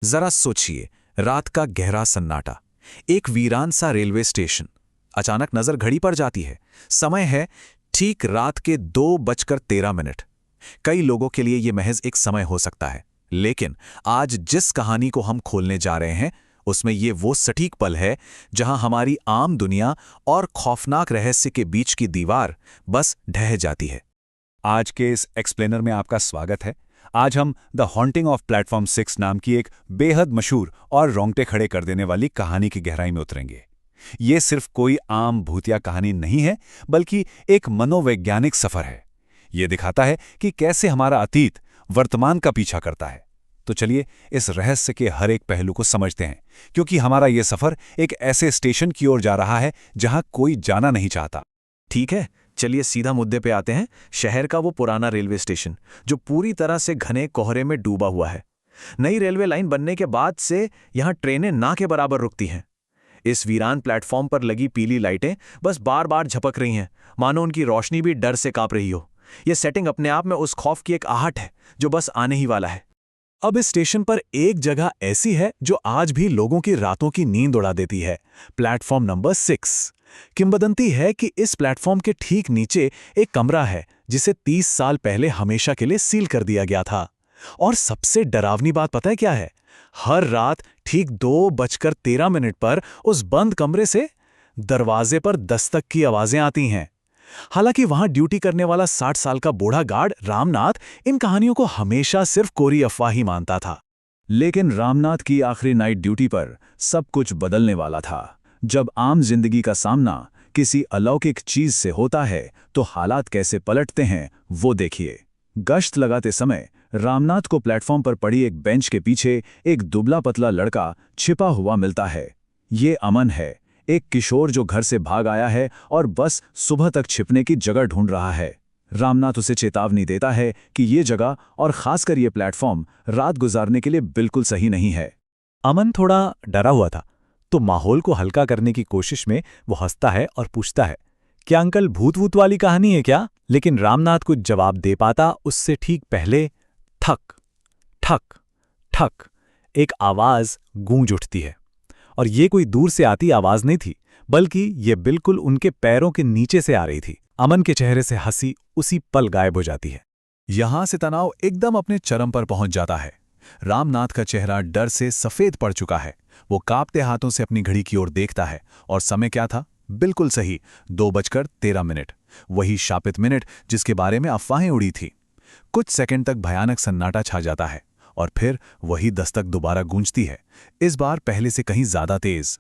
जरा सोचिए, रात का गहरा सन्नाटा, एक वीरान सा रेलवे स्टेशन। अचानक नजर घड़ी पर जाती है। समय है ठीक रात के 2:13। कई लोगों के लिए यह महज एक समय हो सकता है, लेकिन आज जिस कहानी को हम खोलने जा रहे हैं उसमें ये वो सटीक पल है जहां हमारी आम दुनिया और खौफनाक रहस्य के बीच की दीवार बस ढह जाती है। आज के इस एक्सप्लेनर में आपका स्वागत है। आज हम द हॉन्टिंग ऑफ प्लेटफॉर्म 6 नाम की एक बेहद मशहूर और रोंगटे खड़े कर देने वाली कहानी की गहराई में उतरेंगे। ये सिर्फ कोई आम भूतिया कहानी नहीं है, बल्कि एक मनोवैज्ञानिक सफर है। ये दिखाता है कि कैसे हमारा अतीत वर्तमान का पीछा करता है। तो चलिए इस रहस्य के हर एक पहलू को समझते हैं, क्योंकि हमारा ये सफर एक ऐसे स्टेशन की ओर जा रहा है जहां कोई जाना नहीं चाहता। ठीक है, चलिए सीधा मुद्दे पे आते हैं। शहर का वो पुराना रेलवे स्टेशन जो पूरी तरह से घने कोहरे में डूबा हुआ है। नई रेलवे लाइन बनने के बाद से यहां ट्रेनें ना के बराबर रुकती हैं। इस वीरान प्लेटफॉर्म पर लगी पीली लाइटें बस बार बार झपक रही हैं, मानो उनकी रोशनी भी डर से कांप रही हो। यह सेटिंग अपने आप में उस खौफ की एक आहट है जो बस आने ही वाला है। अब इस स्टेशन पर एक जगह ऐसी है जो आज भी लोगों की रातों की नींद उड़ा देती है। Platform number 6। किंवदंती है कि इस प्लेटफॉर्म के ठीक नीचे एक कमरा है जिसे 30 साल पहले हमेशा के लिए सील कर दिया गया था। और सबसे डरावनी बात पता है क्या है? हर रात ठीक 2:13 पर उस बंद कमरे से दरवाजे पर दस्तक की आवाजें आती हैं। हालांकि वहां ड्यूटी करने वाला 60 साल का बूढ़ा गार्ड रामनाथ इन कहानियों को हमेशा सिर्फ कोरी अफवाह ही मानता था। लेकिन रामनाथ की आखिरी नाइट ड्यूटी पर सब कुछ बदलने वाला था। जब आम जिंदगी का सामना किसी अलौकिक चीज से होता है तो हालात कैसे पलटते हैं वो देखिए। गश्त लगाते समय रामनाथ को प्लेटफॉर्म पर पड़ी एक बेंच के पीछे एक दुबला पतला लड़का छिपा हुआ मिलता है। ये अमन है, एक किशोर जो घर से भाग आया है और बस सुबह तक छिपने की जगह ढूंढ रहा है। रामनाथ उसे चेतावनी देता है कि ये जगह और खासकर ये प्लेटफॉर्म रात गुजारने के लिए बिल्कुल सही नहीं है। अमन थोड़ा डरा हुआ था, तो माहौल को हल्का करने की कोशिश में वो हंसता है और पूछता है, क्या अंकल भूत वूत वाली कहानी है क्या? लेकिन रामनाथ कुछ जवाब दे पाता उससे ठीक पहले ठक ठक ठक एक आवाज गूंज उठती है। और ये कोई दूर से आती आवाज नहीं थी, बल्कि ये बिल्कुल उनके पैरों के नीचे से आ रही थी। अमन के चेहरे से हंसी उसी पल गायब हो जाती है। यहां से तनाव एकदम अपने चरम पर पहुंच जाता है। रामनाथ का चेहरा डर से सफेद पड़ चुका है। वो कांपते हाथों से अपनी घड़ी की ओर देखता है और समय क्या था? बिल्कुल सही, 2:13। वही शापित मिनट जिसके बारे में अफवाहें उड़ी थी। कुछ सेकंड तक भयानक सन्नाटा छा जाता है और फिर वही दस्तक दोबारा गूंजती है, इस बार पहले से कहीं ज्यादा तेज।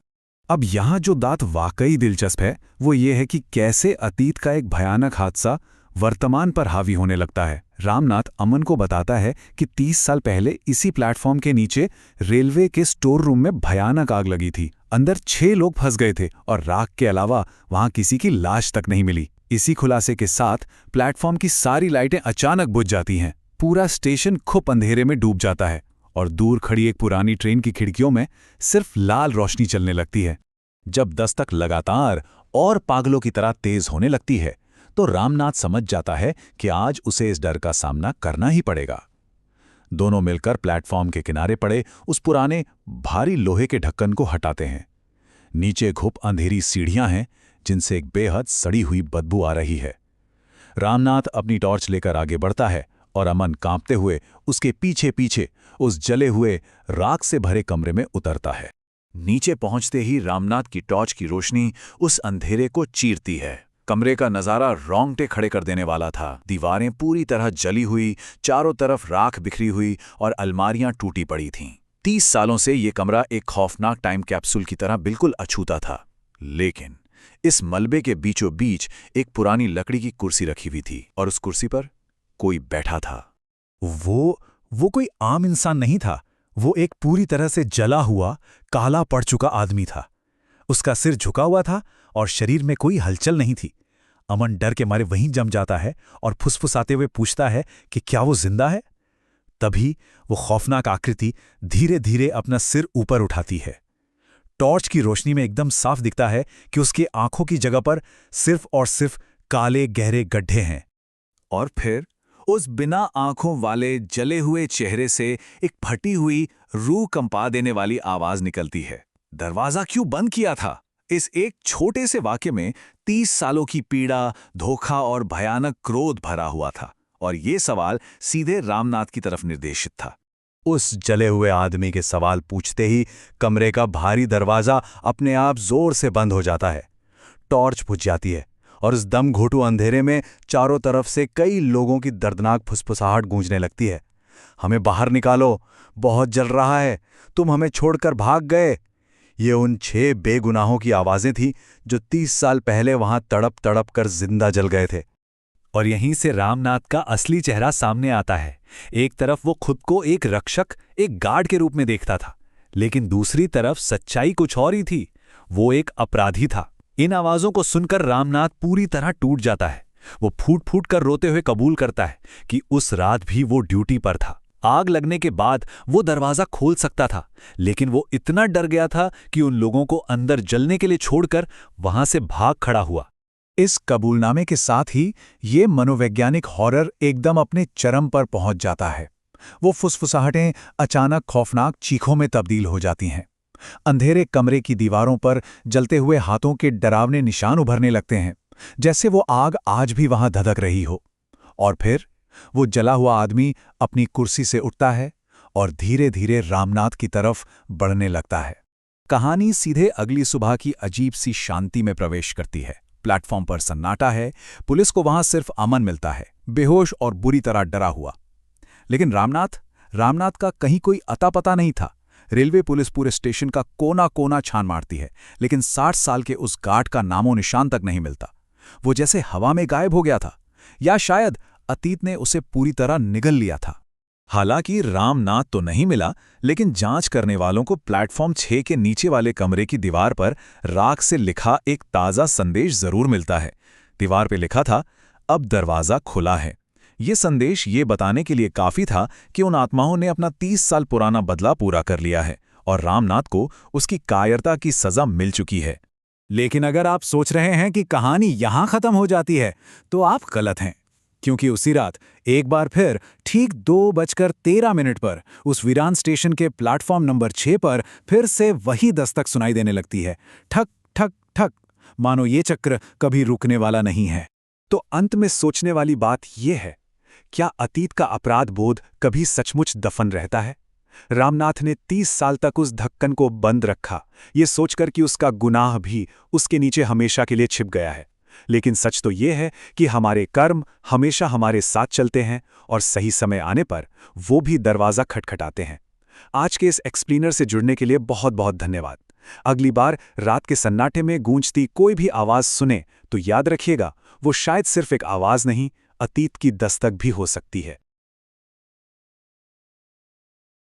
अब यहां जो बात वाकई दिलचस्प है वो ये है कि कैसे अतीत का एक भयानक हादसा वर्तमान पर हावी होने लगता है। रामनाथ अमन को बताता है कि 30 साल पहले इसी प्लेटफॉर्म के नीचे रेलवे के स्टोर रूम में भयानक आग लगी थी। अंदर 6 लोग फंस गए थे और राख के अलावा वहां किसी की लाश तक नहीं मिली। इसी खुलासे के साथ प्लेटफॉर्म की सारी लाइटें अचानक बुझ जाती हैं। पूरा स्टेशन खुप अंधेरे में डूब जाता है और दूर खड़ी एक पुरानी ट्रेन की खिड़कियों में सिर्फ लाल रोशनी चलने लगती है। जब दस्तक लगातार और पागलों की तरह तेज होने लगती है तो रामनाथ समझ जाता है कि आज उसे इस डर का सामना करना ही पड़ेगा। दोनों मिलकर प्लेटफॉर्म के किनारे पड़े उस पुराने भारी लोहे के ढक्कन को हटाते हैं। नीचे घुप अंधेरी सीढ़ियां हैं जिनसे एक बेहद सड़ी हुई बदबू आ रही है। रामनाथ अपनी टॉर्च लेकर आगे बढ़ता है और अमन कांपते हुए उसके पीछे पीछे उस जले हुए राख से भरे कमरे में उतरता है। नीचे पहुंचते ही रामनाथ की टॉर्च की रोशनी उस अंधेरे को चीरती है। कमरे का नजारा रोंगटे खड़े कर देने वाला था। दीवारें पूरी तरह जली हुई, चारों तरफ राख बिखरी हुई और अलमारियां टूटी पड़ी थीं। 30 सालों से ये कमरा एक खौफनाक टाइम कैप्सूल की तरह बिल्कुल अछूता था। लेकिन इस मलबे के बीचों बीच एक पुरानी लकड़ी की कुर्सी रखी हुई थी और उस कुर्सी पर कोई बैठा था। वो कोई आम इंसान नहीं था। वो एक पूरी तरह से जला हुआ, काला पड़ चुका आदमी था। उसका सिर झुका हुआ था और शरीर में कोई हलचल नहीं थी। अमन डर के मारे वहीं जम जाता है और फुसफुसाते हुए पूछता है कि क्या वो जिंदा है? तभी वो खौफनाक आकृति धीरे धीरे अपना सिर ऊपर उठाती है। टॉर्च की रोशनी में एकदम साफ दिखता है कि उसकी आंखों की जगह पर सिर्फ और सिर्फ काले गहरे गड्ढे हैं। और फिर उस बिना आंखों वाले जले हुए चेहरे से एक फटी हुई रूह कंपा देने वाली आवाज निकलती है। दरवाजा क्यों बंद किया था? इस एक छोटे से वाक्य में 30 सालों की पीड़ा, धोखा और भयानक क्रोध भरा हुआ था, और ये सवाल सीधे रामनाथ की तरफ निर्देशित था। उस जले हुए आदमी के सवाल पूछते ही कमरे का भारी दरवाजा अपने आप जोर से बंद हो जाता है। टॉर्च बुझ जाती है और उस दम घोटू अंधेरे में चारों तरफ से कई लोगों की दर्दनाक फुसफुसाहट गूंजने लगती है। हमें बाहर निकालो, बहुत जल रहा है, तुम हमें छोड़कर भाग गए। ये उन 6 बेगुनाहों की आवाजें थीं जो 30 साल पहले वहां तड़प तड़प कर जिंदा जल गए थे। और यहीं से रामनाथ का असली चेहरा सामने आता है। एक तरफ वो खुद को एक रक्षक, एक गार्ड के रूप में देखता था, लेकिन दूसरी तरफ सच्चाई कुछ और ही थी। वो एक अपराधी था। इन आवाजों को सुनकर रामनाथ पूरी तरह टूट जाता है। वो फूट फूट कर रोते हुए कबूल करता है कि उस रात भी वो ड्यूटी पर था। आग लगने के बाद वो दरवाजा खोल सकता था, लेकिन वो इतना डर गया था कि उन लोगों को अंदर जलने के लिए छोड़कर वहां से भाग खड़ा हुआ। इस कबूलनामे के साथ ही ये मनोवैज्ञानिक हॉरर एकदम अपने चरम पर पहुंच जाता है। वो फुसफुसाहटें अचानक खौफनाक चीखों में तब्दील हो जाती हैं। अंधेरे कमरे की दीवारों पर जलते हुए हाथों के डरावने निशान उभरने लगते हैं, जैसे वो आग आज भी वहां धधक रही हो। और फिर वो जला हुआ आदमी अपनी कुर्सी से उठता है और धीरे धीरे रामनाथ की तरफ बढ़ने लगता है। कहानी सीधे अगली सुबह की अजीब सी शांति में प्रवेश करती है। प्लेटफॉर्म पर सन्नाटा है। पुलिस को वहां सिर्फ अमन मिलता है, बेहोश और बुरी तरह डरा हुआ। लेकिन रामनाथ का कहीं कोई अता पता नहीं था। रेलवे पुलिस पूरे स्टेशन का कोना कोना छान मारती है, लेकिन 60 साल के उस गार्ड का नामो निशान तक नहीं मिलता। वो जैसे हवा में गायब हो गया था, या शायद अतीत ने उसे पूरी तरह निगल लिया था। हालांकि रामनाथ तो नहीं मिला, लेकिन जांच करने वालों को प्लेटफॉर्म 6 के नीचे वाले कमरे की दीवार पर राख से लिखा एक ताज़ा संदेश जरूर मिलता है। दीवार पे लिखा था, अब दरवाज़ा खुला है। ये संदेश ये बताने के लिए काफ़ी था कि उन आत्माओं ने अपना 30 साल पुराना बदला पूरा कर लिया है और रामनाथ को उसकी कायरता की सज़ा मिल चुकी है। लेकिन अगर आप सोच रहे हैं कि कहानी यहाँ ख़त्म हो जाती है, तो आप गलत हैं, क्योंकि उसी रात एक बार फिर ठीक 2:13 पर उस वीरान स्टेशन के प्लेटफॉर्म नंबर 6 पर फिर से वही दस्तक सुनाई देने लगती है। ठक ठक ठक, मानो ये चक्र कभी रुकने वाला नहीं है। तो अंत में सोचने वाली बात यह है, क्या अतीत का अपराध बोध कभी सचमुच दफन रहता है? रामनाथ ने 30 साल तक उस ढक्कन को बंद रखा, ये सोचकर कि उसका गुनाह भी उसके नीचे हमेशा के लिए छिप गया है। लेकिन सच तो ये है कि हमारे कर्म हमेशा हमारे साथ चलते हैं और सही समय आने पर वो भी दरवाज़ा खटखटाते हैं। आज के इस एक्सप्लेनर से जुड़ने के लिए बहुत बहुत धन्यवाद। अगली बार रात के सन्नाटे में गूंजती कोई भी आवाज़ सुने तो याद रखिएगा, वो शायद सिर्फ एक आवाज़ नहीं, अतीत की दस्तक भी हो सकती है।